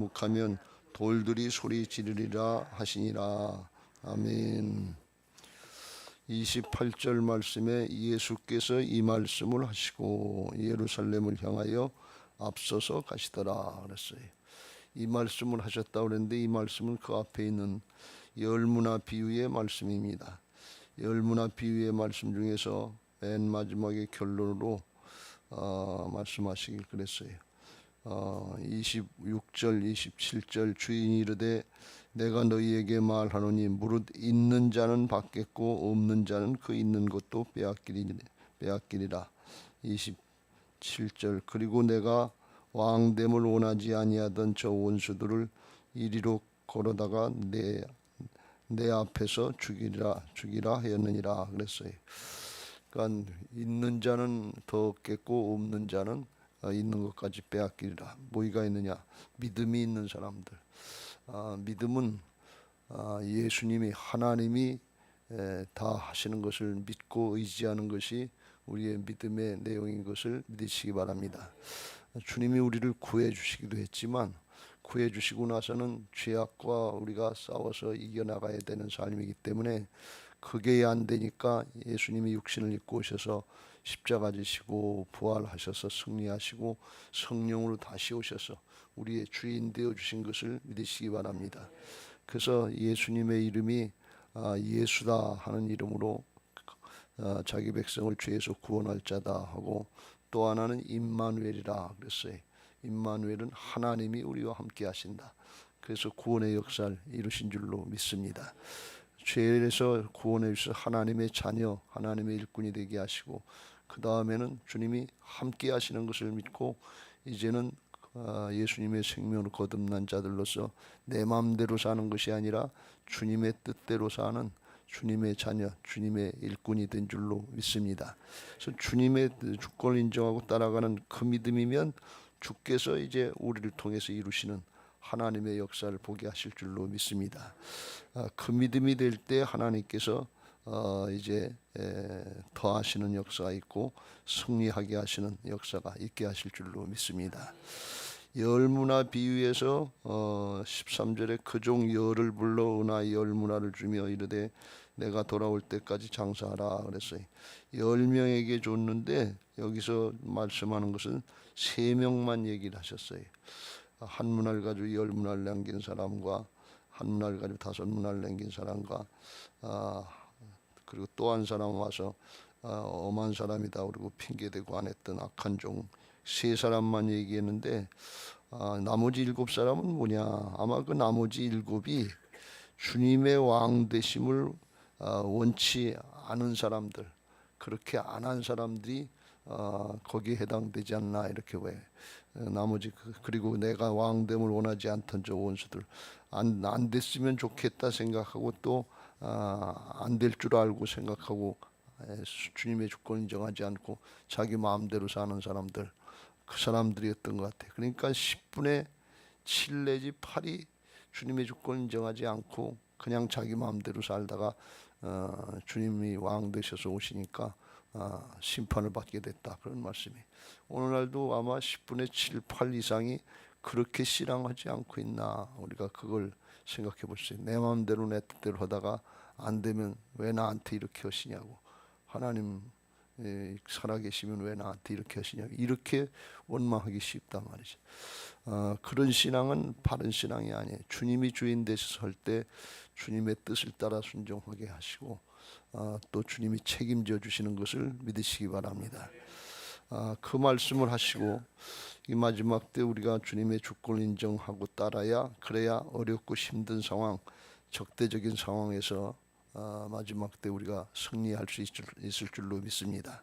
묵하면 돌들이 소리 지르리라 하시니라. 아멘. 28절 말씀에 예수께서 이 말씀을 하시고 예루살렘을 향하여 앞서서 가시더라 그랬어요. 이 말씀을 하셨다 그랬는데 이 말씀은 그 앞에 있는 열무나 비유의 말씀입니다. 열무나 비유의 말씀 중에서 맨 마지막에 결론으로 말씀하시길 그랬어요. 26절 27절 주인이 이르되 내가 너희에게 말하노니 무릇 있는 자는 받겠고 없는 자는 그 있는 것도 빼앗기리라. 27절 그리고 내가 왕됨을 원하지 아니하던 저 원수들을 이리로 걸어다가 내 앞에서 죽이라 하였느니라 그랬어요. 그러니까 있는 자는 더 얻겠고 없는 자는 있는 것까지 빼앗기리라. 뭐가 있느냐? 믿음이 있는 사람들. 믿음은 예수님이 하나님이 다 하시는 것을 믿고 의지하는 것이 우리의 믿음의 내용인 것을 믿으시기 바랍니다. 주님이 우리를 구해 주시기도 했지만 구해 주시고 나서는 죄악과 우리가 싸워서 이겨나가야 되는 삶이기 때문에 그게 안 되니까 예수님이 육신을 입고 오셔서 십자가 지시고 부활하셔서 승리하시고 성령으로 다시 오셔서 우리의 주인 되어 주신 것을 믿으시기 바랍니다. 그래서 예수님의 이름이 예수다 하는 이름으로 자기 백성을 죄에서 구원할 자다 하고 또 하나는 임마누엘이라 그랬어요. 임마누엘은 하나님이 우리와 함께 하신다. 그래서 구원의 역사를 이루신 줄로 믿습니다. 죄에서 구원해 주셔서 하나님의 자녀, 하나님의 일꾼이 되게 하시고 그 다음에는 주님이 함께 하시는 것을 믿고 이제는 예수님의 생명을 거듭난 자들로서 내 마음대로 사는 것이 아니라 주님의 뜻대로 사는 주님의 자녀, 주님의 일꾼이 된 줄로 믿습니다. 그래서 주님의 주권을 인정하고 따라가는 그 믿음이면 주께서 이제 우리를 통해서 이루시는 하나님의 역사를 보게 하실 줄로 믿습니다. 그 믿음이 될 때 하나님께서 이제 더 하시는 역사가 있고 승리하게 하시는 역사가 있게 하실 줄로 믿습니다. 열무나 비유에서 13절에 그 종 열을 불러 은하 열무나를 주며 이르되 내가 돌아올 때까지 장사하라 그랬어요. 10명에게 줬는데 여기서 말씀하는 것은 3명만 얘기를 하셨어요. 한 문화를 가지고 10문화를 남긴 사람과 한 문화를 가지고 5문화를 남긴 사람과 그리고 또 한 사람 와서 엄한 사람이다 그리고 핑계대고 안 했던 악한 종 3사람만 얘기했는데 나머지 7사람은 뭐냐? 아마 그 나머지 7이 주님의 왕 되심을 원치 않은 사람들, 그렇게 안 한 사람들이 거기에 해당되지 않나 이렇게 왜 나머지 그리고 내가 왕됨을 원하지 않던 저 원수들 안 됐으면 좋겠다 생각하고 또 안 될 줄 알고 생각하고 주님의 주권 인정하지 않고 자기 마음대로 사는 사람들 그 사람들이었던 것 같아요. 그러니까 10분의 7 내지 8이 주님의 주권 인정하지 않고 그냥 자기 마음대로 살다가 주님이 왕 되셔서 오시니까 심판을 받게 됐다 그런 말씀이. 오늘날도 아마 10분의 7, 8 이상이 그렇게 신앙하지 않고 있나 우리가 그걸 생각해 보세요. 내 마음대로 내 뜻대로 하다가 안 되면 왜 나한테 이렇게 하시냐고 하나님 살아계시면 왜 나한테 이렇게 하시냐고 이렇게 원망하기 쉽단 말이죠. 그런 신앙은 바른 신앙이 아니에요. 주님이 주인 되셔서 할 때 주님의 뜻을 따라 순종하게 하시고 또 주님이 책임져 주시는 것을 믿으시기 바랍니다. 그 말씀을 하시고 이 마지막 때 우리가 주님의 주권을 인정하고 따라야 그래야 어렵고 힘든 상황 적대적인 상황에서 마지막 때 우리가 승리할 수 있을 줄로 믿습니다.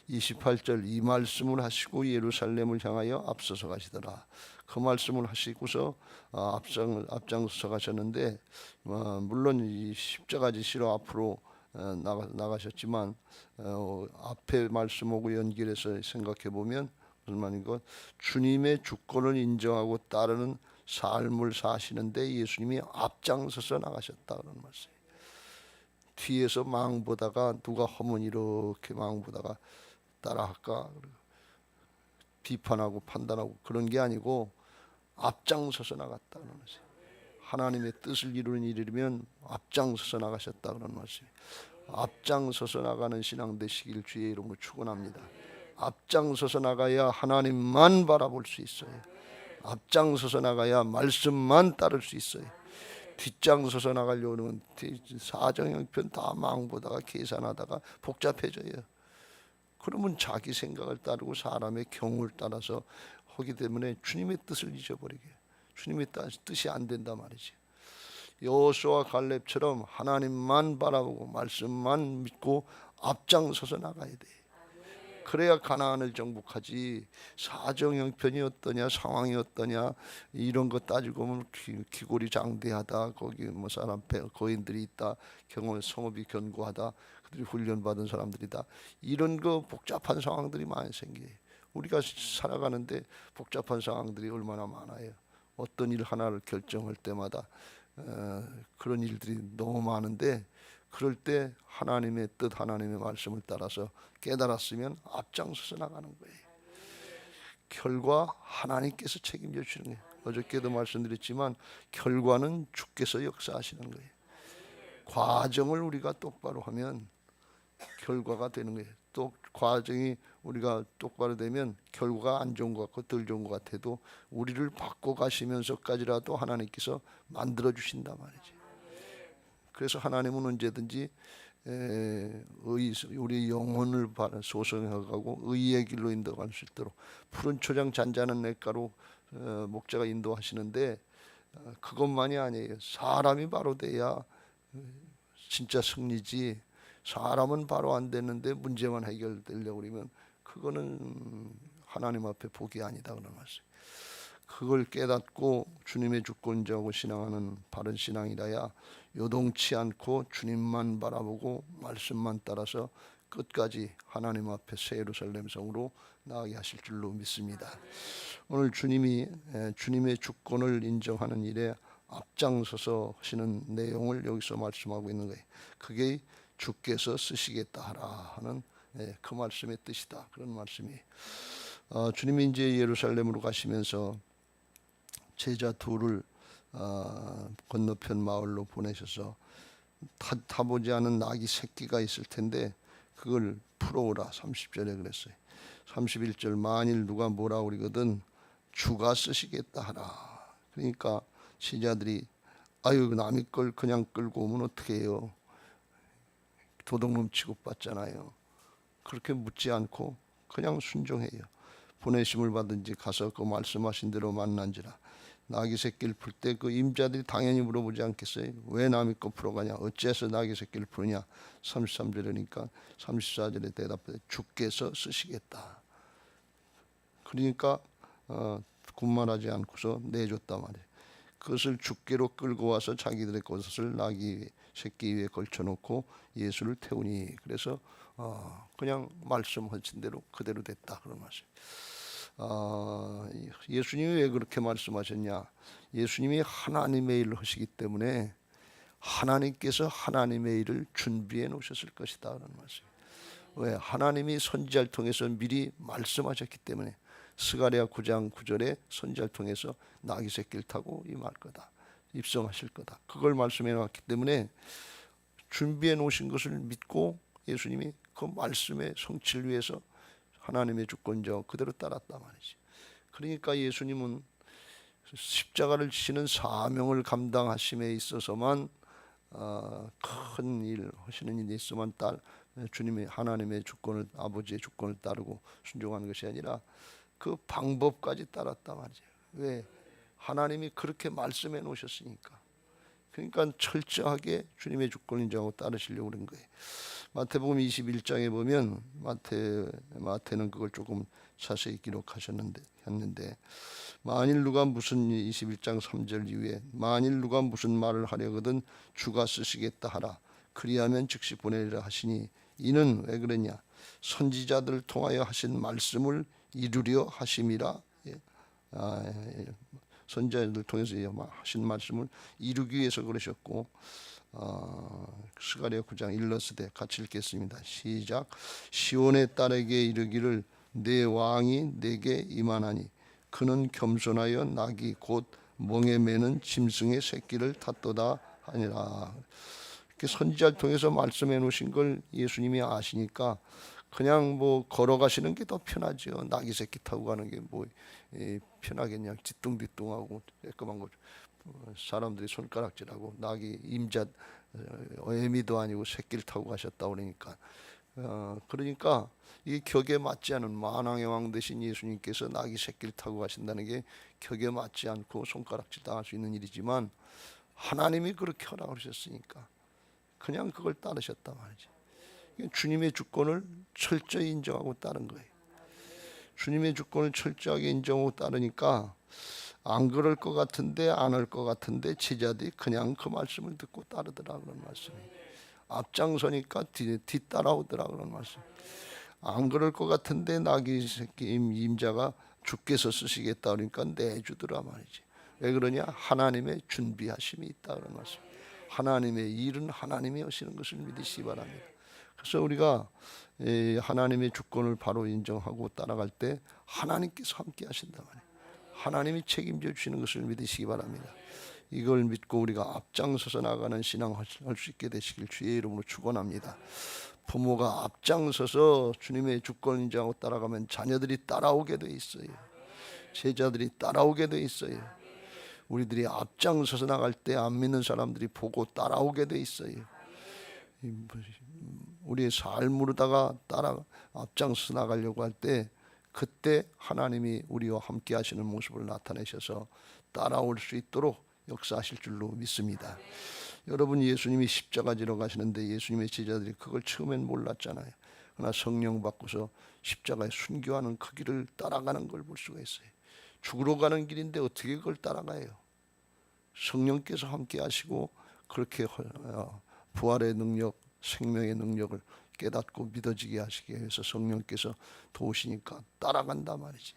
28절 이 말씀을 하시고 예루살렘을 향하여 앞서서 가시더라. 그 말씀을 하시고서 앞장서 가셨는데 물론 이 십자가 지시로 앞으로 나가셨지만 앞에 말씀하고 연결해서 생각해 보면 무슨 말인가 주님의 주권을 인정하고 따르는 삶을 사시는데 예수님이 앞장서서 나가셨다 그런 말씀. 뒤에서 망 보다가 누가 하면 이렇게 망 보다가 따라할까 비판하고 판단하고 그런 게 아니고 앞장서서 나갔다 그러는 것이에요. 하나님의 뜻을 이루는 일이면 앞장서서 나가셨다 그런 말씀이에요. 앞장서서 나가는 신앙 되시길 주의 이름으로 축원합니다. 앞장서서 나가야 하나님만 바라볼 수 있어요. 앞장서서 나가야 말씀만 따를 수 있어요. 뒷장서서 나가려는 사정형편 다 망보다가 계산하다가 복잡해져요. 그러면 자기 생각을 따르고 사람의 경우를 따라서 하기 때문에 주님의 뜻을 잊어버리게, 주님의 뜻이 안 된단 말이지. 여호수아와 갈렙처럼 하나님만 바라보고 말씀만 믿고 앞장서서 나가야 돼. 그래야 가나안을 정복하지. 사정 형편이 어떠냐, 상황이 어떠냐 이런 거 따지고 보면 기골이 장대하다, 거기 뭐 사람 거인들이 있다, 경험 성읍이 견고하다, 그들이 훈련받은 사람들이다, 이런 거 복잡한 상황들이 많이 생겨요. 우리가 살아가는데 복잡한 상황들이 얼마나 많아요. 어떤 일 하나를 결정할 때마다 그런 일들이 너무 많은데, 그럴 때 하나님의 뜻, 하나님의 말씀을 따라서 깨달았으면 앞장서서 나가는 거예요. 결과 하나님께서 책임져 주시는 거예요. 어저께도 말씀드렸지만 결과는 주께서 역사하시는 거예요. 과정을 우리가 똑바로 하면 결과가 되는 거예요. 또 과정이 우리가 똑바로 되면 결과가 안 좋은 것 같고 덜 좋은 것 같아도 우리를 바꿔가시면서까지라도 하나님께서 만들어 주신단 말이죠. 그래서 하나님은 언제든지 우리 영혼을 소성해가고 의의 길로 인도할 수 있도록 푸른 초장 잔잔한 냇가로 목자가 인도하시는데, 그것만이 아니에요. 사람이 바로 돼야 진짜 승리지. 사람은 바로 안 되는데 문제만 해결되려고 그러면 그거는 하나님 앞에 복이 아니다 그런 말씀. 그걸 깨닫고 주님의 주권자하고 신앙하는 바른 신앙이라야 요동치 않고 주님만 바라보고 말씀만 따라서 끝까지 하나님 앞에 새 예루살렘 성으로 나가게 하실 줄로 믿습니다. 오늘 주님이 주님의 주권을 인정하는 일에 앞장서서 하시는 내용을 여기서 말씀하고 있는 거예요. 그게 주께서 쓰시겠다 하라 하는 그 말씀의 뜻이다, 그런 말씀이에요. 주님이 이제 예루살렘으로 가시면서 제자 둘을 건너편 마을로 보내셔서 타보지 않은 낙이 새끼가 있을 텐데 그걸 풀어오라 30절에 그랬어요. 31절 만일 누가 뭐라 그러거든 주가 쓰시겠다 하라. 그러니까 제자들이 아유 남의 걸 그냥 끌고 오면 어떻게 해요? 도둑놈 취급받잖아요. 그렇게 묻지 않고 그냥 순종해요. 보내심을 받은지 가서 그 말씀하신 대로 만난지라. 나귀 새끼를 풀 때 그 임자들이 당연히 물어보지 않겠어요? 왜 남의 거 풀어가냐? 어째서 나귀 새끼를 풀느냐? 33절이니까 34절에 대답해 주께서 쓰시겠다. 그러니까 군말하지 않고서 내줬단 말이에요. 그것을 주께로 끌고 와서 자기들의 것을 나귀 새끼 위에 걸쳐놓고 예수를 태우니, 그래서 그냥 말씀하신 대로 그대로 됐다 그런 말씀. 예수님이 왜 그렇게 말씀하셨냐? 예수님이 하나님의 일을 하시기 때문에 하나님께서 하나님의 일을 준비해 놓으셨을 것이다 그런 말씀. 왜? 하나님이 선지자를 통해서 미리 말씀하셨기 때문에. 스가랴 9장 9절에 선지자를 통해서 나귀 새끼를 타고 임할 거다, 입성하실 거다, 그걸 말씀해 놨기 때문에 준비해 놓으신 것을 믿고 예수님이 그 말씀의 성취를 위해서 하나님의 주권자 그대로 따랐단 말이지. 그러니까 예수님은 십자가를 지시는 사명을 감당하심에 있어서만 큰 일 하시는 일에 있어만 주님의 하나님의 주권을, 아버지의 주권을 따르고 순종하는 것이 아니라 그 방법까지 따랐단 말이죠. 왜? 하나님이 그렇게 말씀해 놓으셨으니까. 그러니까 철저하게 주님의 주권을 인정하고 따르시려고 그런 거예요. 마태복음 21장에 보면 마태는 그걸 조금 자세히 기록하셨는데 만일 누가 무슨 21장 3절 이후에 만일 누가 무슨 말을 하려거든 주가 쓰시겠다 하라. 그리하면 즉시 보내리라 하시니 이는 왜 그러냐? 선지자들을 통하여 하신 말씀을 이루려 하심이라. 선지자들 통해서 하신 말씀을 이루기 위해서 그러셨고, 스가랴 9장 일러스되 같이 읽겠습니다. 시작. 시온의 딸에게 이르기를 내 왕이 내게 임하나니 그는 겸손하여 낙이 곧 멍에 매는 짐승의 새끼를 탔도다 하니라. 이렇게 선지자를 통해서 말씀해 놓으신 걸 예수님이 아시니까 그냥 뭐 걸어가시는 게 더 편하죠. 낙이 새끼 타고 가는 게 뭐 편하겠냐. 뒤뚱뒤뚱하고 깔끔한 거. 사람들이 손가락질하고 낙이 임자 어미도 아니고 새끼를 타고 가셨다 그러니까 그러니까 이 격에 맞지 않은 만왕의 왕 되신 예수님께서 낙이 새끼를 타고 가신다는 게 격에 맞지 않고 손가락질 당할 수 있는 일이지만 하나님이 그렇게 허락하셨으니까 그냥 그걸 따르셨단 말이지. 주님의 주권을 철저히 인정하고 따른 거예요. 주님의 주권을 철저하게 인정하고 따르니까 안 그럴 것 같은데 안 할 것 같은데 제자들이 그냥 그 말씀을 듣고 따르더라 그런 말씀이에요. 앞장서니까 뒤따라오더라 그런 말씀. 안 그럴 것 같은데 낙이 새끼 임자가 주께서 쓰시겠다 그러니까 내주더라 말이지. 왜 그러냐? 하나님의 준비하심이 있다 그런 말씀. 하나님의 일은 하나님이 하시는 것을 믿으시기 바랍니다. 그래서 우리가 하나님의 주권을 바로 인정하고 따라갈 때 하나님께서 함께 하신다 말이에요. 하나님이 책임져 주시는 것을 믿으시기 바랍니다. 이걸 믿고 우리가 앞장서서 나가는 신앙 할 수 있게 되시길 주의 이름으로 축원합니다. 부모가 앞장서서 주님의 주권 인정하고 따라가면 자녀들이 따라오게 돼 있어요. 제자들이 따라오게 돼 있어요. 우리들이 앞장서서 나갈 때 안 믿는 사람들이 보고 따라오게 돼 있어요. 우리의 삶으로다가 따라 앞장서 나가려고 할 때 그때 하나님이 우리와 함께 하시는 모습을 나타내셔서 따라올 수 있도록 역사하실 줄로 믿습니다. 여러분, 예수님이 십자가 지러 가시는데 예수님의 제자들이 그걸 처음엔 몰랐잖아요. 그러나 성령 받고서 십자가에 순교하는 그 길을 따라가는 걸 볼 수가 있어요. 죽으러 가는 길인데 어떻게 그걸 따라가요? 성령께서 함께 하시고 그렇게 부활의 능력, 생명의 능력을 깨닫고 믿어지게 하시기 위해서 성령께서 도우시니까 따라간단 말이지.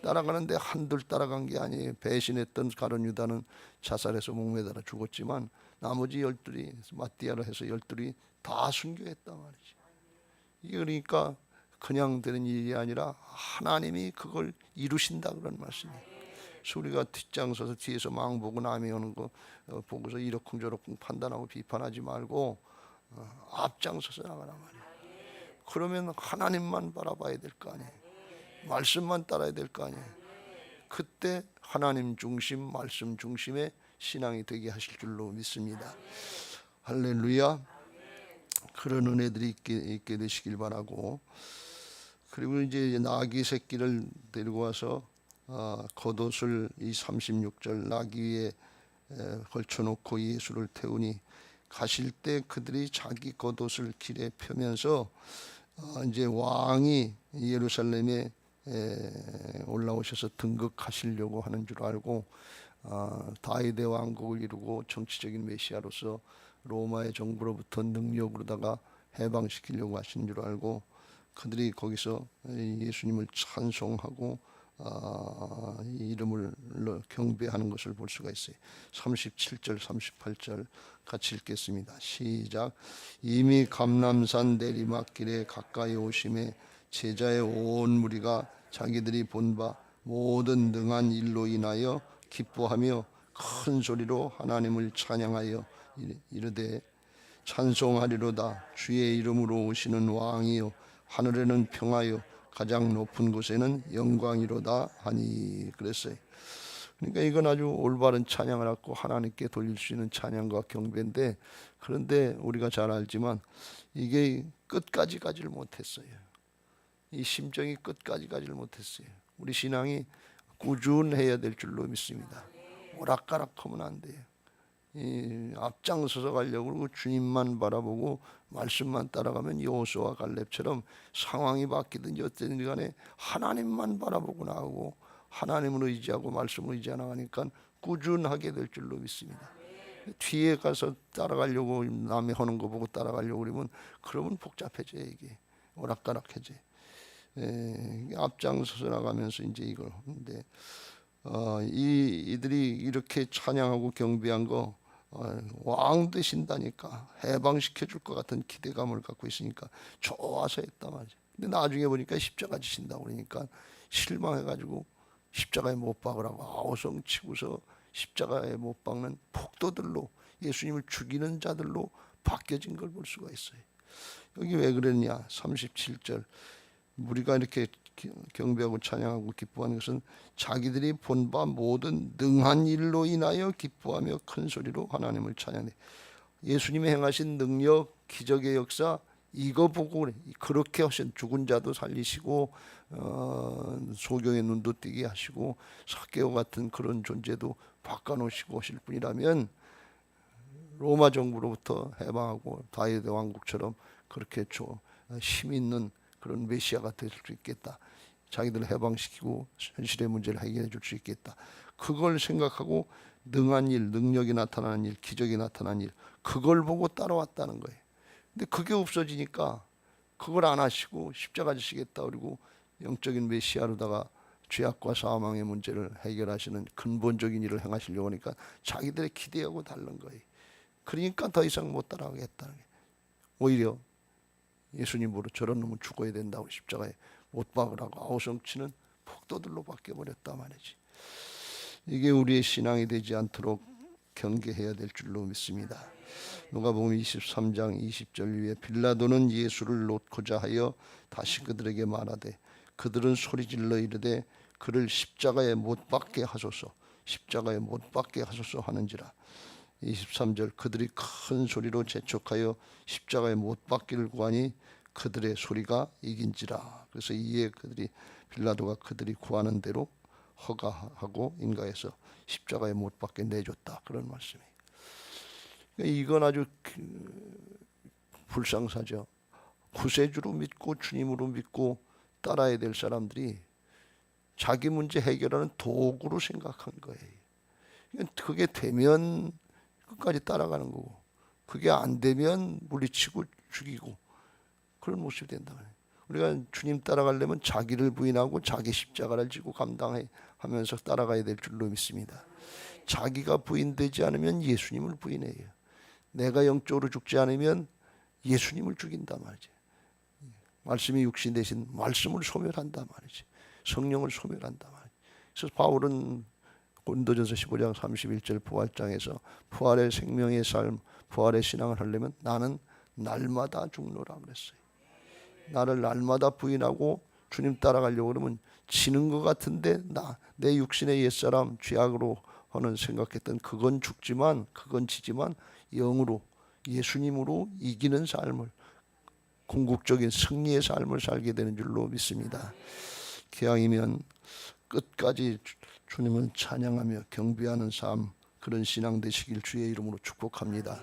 따라가는데 한둘 따라간 게 아니에요. 배신했던 가룟 유다는 자살해서 목매달아 죽었지만 나머지 12이 마띠아로 해서 12이 다 순교했단 말이지. 이게 그러니까 그냥 되는 일이 아니라 하나님이 그걸 이루신다 그런 말씀이에요. 그래서 우리가 뒷장 서서 뒤에서 망 보고 남이 오는 거 보고서 이러쿵저러쿵 판단하고 비판하지 말고 앞장서서 나가란 말이에요. 그러면 하나님만 바라봐야 될 거 아니에요. 말씀만 따라야 될 거 아니에요. 그때 하나님 중심, 말씀 중심의 신앙이 되게 하실 줄로 믿습니다. 할렐루야. 그런 은혜들이 있게 되시길 바라고, 그리고 이제 나귀 새끼를 데리고 와서 겉옷을 이 36절 나귀 위에 걸쳐놓고 예수를 태우니 가실 때 그들이 자기 겉옷을 길에 펴면서 이제 왕이 예루살렘에 올라오셔서 등극하시려고 하는 줄 알고 다윗의 왕국을 이루고 정치적인 메시아로서 로마의 정부로부터 능력으로다가 해방시키려고 하신 줄 알고 그들이 거기서 예수님을 찬송하고 이름을 경배하는 것을 볼 수가 있어요. 37절 38절 같이 읽겠습니다. 시작. 이미 감람산 내리막길에 가까이 오심에 제자의 온 무리가 자기들이 본 바 모든 능한 일로 인하여 기뻐하며 큰 소리로 하나님을 찬양하여 이르되 찬송하리로다. 주의 이름으로 오시는 왕이요 하늘에는 평화요 가장 높은 곳에는 영광이로다 하니 그랬어요. 그러니까 이건 아주 올바른 찬양을 하고 하나님께 돌릴 수 있는 찬양과 경배인데, 그런데 우리가 잘 알지만 이게 끝까지 가지를 못했어요. 이 심정이 끝까지 가지를 못했어요. 우리 신앙이 꾸준해야 될 줄로 믿습니다. 오락가락하면 안 돼요. 앞장서서 가려고 그러고 주님만 바라보고 말씀만 따라가면 여호수아와 갈렙처럼 상황이 바뀌든지 어쨌든 간에 하나님만 바라보고 나가고 하나님을 의지하고 말씀을 의지하 나가니까 꾸준하게 될 줄로 믿습니다. 뒤에 가서 따라가려고 남이 하는 거 보고 따라가려고 그러면 복잡해져요. 이게 오락가락해져요. 앞장서서 나가면서 이제 이걸 하는데 이들이 이렇게 찬양하고 경배한 거 왕 되신다니까 해방시켜 줄 것 같은 기대감을 갖고 있으니까 좋아서 했단 말이죠. 근데 나중에 보니까 십자가 지신다고 그러니까 실망해가지고 십자가에 못 박으라고 아우성치고서 십자가에 못 박는 폭도들로, 예수님을 죽이는 자들로 바뀌어진 걸 볼 수가 있어요. 여기 왜 그랬냐? 37절, 우리가 이렇게 경배하고 찬양하고 기뻐하는 것은 자기들이 본 바 모든 능한 일로 인하여 기뻐하며 큰 소리로 하나님을 찬양해. 예수님이 행하신 능력, 기적의 역사, 이거 보고 그래. 그렇게 하신, 죽은 자도 살리시고 소경의 눈도 뜨게 하시고 삭개오 같은 그런 존재도 바꿔놓으시고 하실 분이라면 로마 정부로부터 해방하고 다윗의 왕국처럼 그렇게 힘 있는 그런 메시아가 될 수 있겠다. 자기들을 해방시키고 현실의 문제를 해결해 줄 수 있겠다. 그걸 생각하고 능한 일, 능력이 나타나는 일, 기적이 나타나는 일, 그걸 보고 따라왔다는 거예요. 근데 그게 없어지니까 그걸 안 하시고 십자가 지시겠다 그리고 영적인 메시아로다가 죄악과 사망의 문제를 해결하시는 근본적인 일을 행하시려고 하니까 자기들의 기대하고 다른 거예요. 그러니까 더 이상 못 따라가겠다는 거예요. 오히려 예수님으로 저런 놈은 죽어야 된다고 십자가에 못 박으라고 아우성치는 폭도들로 바뀌어버렸단 말이지. 이게 우리의 신앙이 되지 않도록 경계해야 될 줄로 믿습니다. 누가복음 23장 20절 위에 빌라도는 예수를 놓고자 하여 다시 그들에게 말하되 그들은 소리질러 이르되 그를 십자가에 못 박게 하소서, 십자가에 못 박게 하소서 하는지라. 23절, 그들이 큰 소리로 재촉하여 십자가에 못 박기를 구하니 그들의 소리가 이긴지라. 그래서 이에 빌라도가 그들이 구하는 대로 허가하고 인가해서 십자가에 못 박게 내줬다, 그런 말씀이에요. 이건 아주 불상사죠. 구세주로 믿고 주님으로 믿고 따라야 될 사람들이 자기 문제 해결하는 도구로 생각한 거예요. 그게 되면 끝까지 따라가는 거고, 그게 안 되면 물리치고 죽이고, 그런 모습이 된다. 우리가 주님 따라가려면 자기를 부인하고 자기 십자가를 지고 감당하면서 따라가야 될 줄로 믿습니다. 자기가 부인되지 않으면 예수님을 부인해요. 내가 영적으로 죽지 않으면 예수님을 죽인단 말이지. 말씀이 육신 대신 말씀을 소멸한단 말이지. 성령을 소멸한단 말이지. 그래서 바울은 고린도전서 15장 31절 부활장에서 부활의 생명의 삶, 부활의 신앙을 하려면 나는 날마다 죽노라 그랬어요. 나를 날마다 부인하고 주님 따라가려고 그러면 지는 것 같은데 내 육신의 옛사람 죄악으로 하는 생각했던 그건 죽지만, 그건 지지만 영으로 예수님으로 이기는 삶을, 궁극적인 승리의 삶을 살게 되는 줄로 믿습니다. 기왕이면 끝까지 주님을 찬양하며 경배하는 삶, 그런 신앙 되시길 주의 이름으로 축복합니다.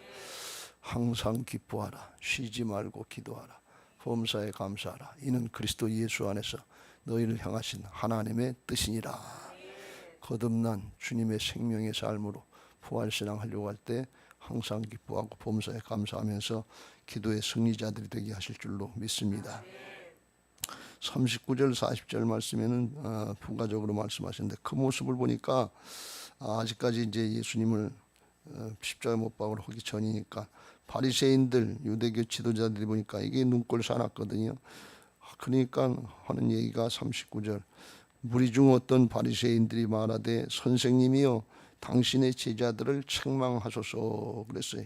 항상 기뻐하라, 쉬지 말고 기도하라, 범사에 감사하라. 이는 그리스도 예수 안에서 너희를 향하신 하나님의 뜻이니라. 거듭난 주님의 생명의 삶으로 부활신앙 하려고 할 때 항상 기뻐하고 범사에 감사하면서 기도의 승리자들이 되게 하실 줄로 믿습니다. 39절 40절 말씀에는 부가적으로 말씀하셨는데 그 모습을 보니까 아직까지 이제 예수님을 십자가에 못 박으러 하기 전이니까 바리새인들, 유대교 지도자들이 보니까 이게 눈꼴 사납거든요. 그러니까 하는 얘기가 39절, 무리 중 어떤 바리새인들이 말하되 선생님이여 당신의 제자들을 책망하소서 그랬어요.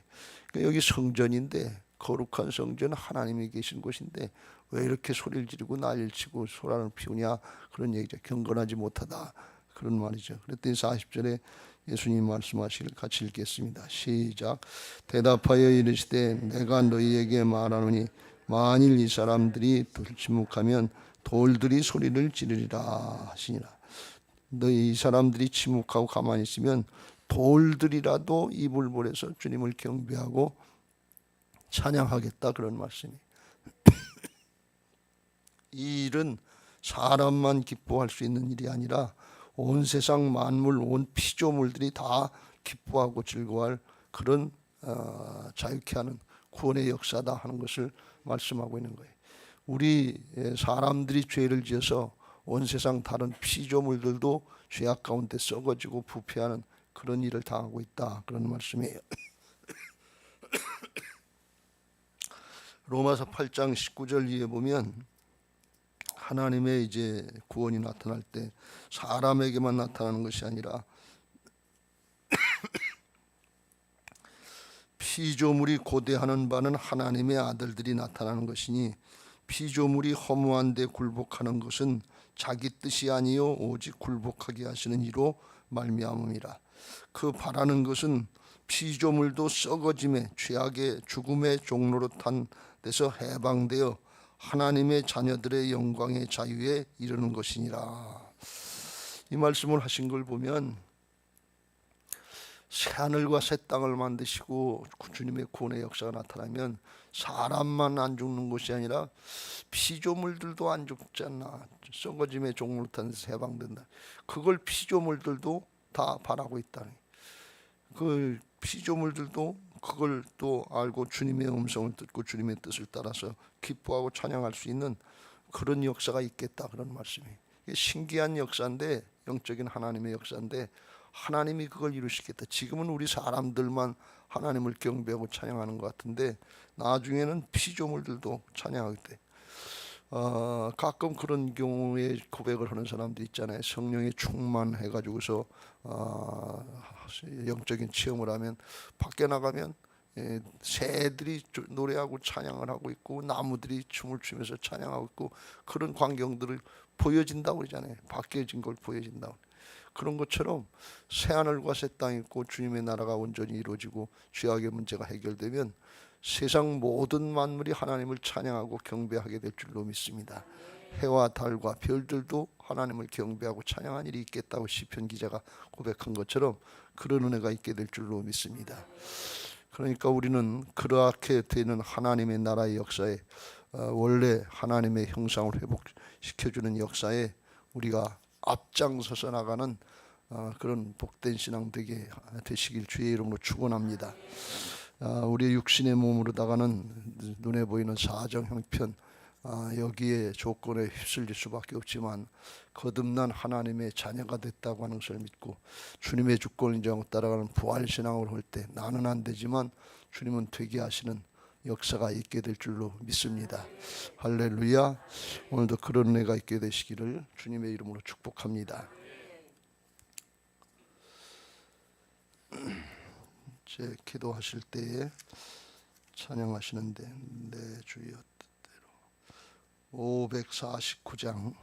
그러니까 여기 성전인데, 거룩한 성전, 하나님이 계신 곳인데 왜 이렇게 소리를 지르고 난리를 치고 소란을 피우냐, 그런 얘기죠. 경건하지 못하다, 그런 말이죠. 그랬더니 40절에 예수님 말씀하시길 같이 읽겠습니다. 시작. 대답하여 이르시되 내가 너희에게 말하노니 만일 이 사람들이 침묵하면 돌들이 소리를 지르리라 하시니라. 너희 이 사람들이 침묵하고 가만히 있으면 돌들이라도 입을 벌여서 주님을 경배하고 찬양하겠다, 그런 말씀이. 이 일은 사람만 기뻐할 수 있는 일이 아니라 온 세상 만물, 온 피조물들이 다 기뻐하고 즐거워할 그런 자유케 하는 구원의 역사다 하는 것을 말씀하고 있는 거예요. 우리 사람들이 죄를 지어서 온 세상 다른 피조물들도 죄악 가운데 썩어지고 부패하는 그런 일을 당하고 있다, 그런 말씀이에요. 로마서 8장 19절 위에 보면 하나님의 이제 구원이 나타날 때 사람에게만 나타나는 것이 아니라 피조물이 고대하는 바는 하나님의 아들들이 나타나는 것이니 피조물이 허무한 데 굴복하는 것은 자기 뜻이 아니요 오직 굴복하게 하시는 이로 말미암음이라. 그 바라는 것은 피조물도 썩어짐에 죄악의 죽음의 종로로 탄 데서 해방되어 하나님의 자녀들의 영광의 자유에 이르는 것이니라. 이 말씀을 하신 걸 보면 새하늘과 새 땅을 만드시고 주님의 구원의 역사가 나타나면 사람만 안 죽는 것이 아니라 피조물들도 안 죽잖아. 썩어짐의 종로로 탄 데서 해방된다. 그걸 피조물들도 다 바라고 있다니. 그 피조물들도 그걸 또 알고 주님의 음성을 듣고 주님의 뜻을 따라서 기뻐하고 찬양할 수 있는 그런 역사가 있겠다, 그런 말씀이. 이게 신기한 역사인데, 영적인 하나님의 역사인데 하나님이 그걸 이루시겠다. 지금은 우리 사람들만 하나님을 경배하고 찬양하는 것 같은데 나중에는 피조물들도 찬양할 때 가끔 그런 경우에 고백을 하는 사람도 있잖아요. 성령에 충만해가지고서 영적인 체험을 하면 밖에 나가면 새들이 노래하고 찬양을 하고 있고 나무들이 춤을 추면서 찬양하고 있고 그런 광경들을 보여진다고 그러잖아요. 바뀌어진 걸 보여진다고. 그런 것처럼 새하늘과 새 땅이 있고 주님의 나라가 온전히 이루어지고 죄악의 문제가 해결되면 세상 모든 만물이 하나님을 찬양하고 경배하게 될 줄로 믿습니다. 해와 달과 별들도 하나님을 경배하고 찬양한 일이 있겠다고 시편 기자가 고백한 것처럼 그런 은혜가 있게 될 줄로 믿습니다. 그러니까 우리는 그렇게 되는 하나님의 나라의 역사에 원래 하나님의 형상을 회복시켜주는 역사에 우리가 앞장서서 나가는 그런 복된 신앙 되시길 주의 이름으로 축원합니다. 우리의 육신의 몸으로다가는 눈에 보이는 사정 형편 여기에 조건에 휩쓸릴 수밖에 없지만 거듭난 하나님의 자녀가 됐다고 하는 것을 믿고 주님의 주권 인정을 따라가는 부활신앙을 할 때 나는 안 되지만 주님은 되게 하시는 역사가 있게 될 줄로 믿습니다. 할렐루야. 오늘도 그런 은혜가 있게 되시기를 주님의 이름으로 축복합니다. 제 기도하실 때에 찬양하시는데 내 주여 뜻대로 549장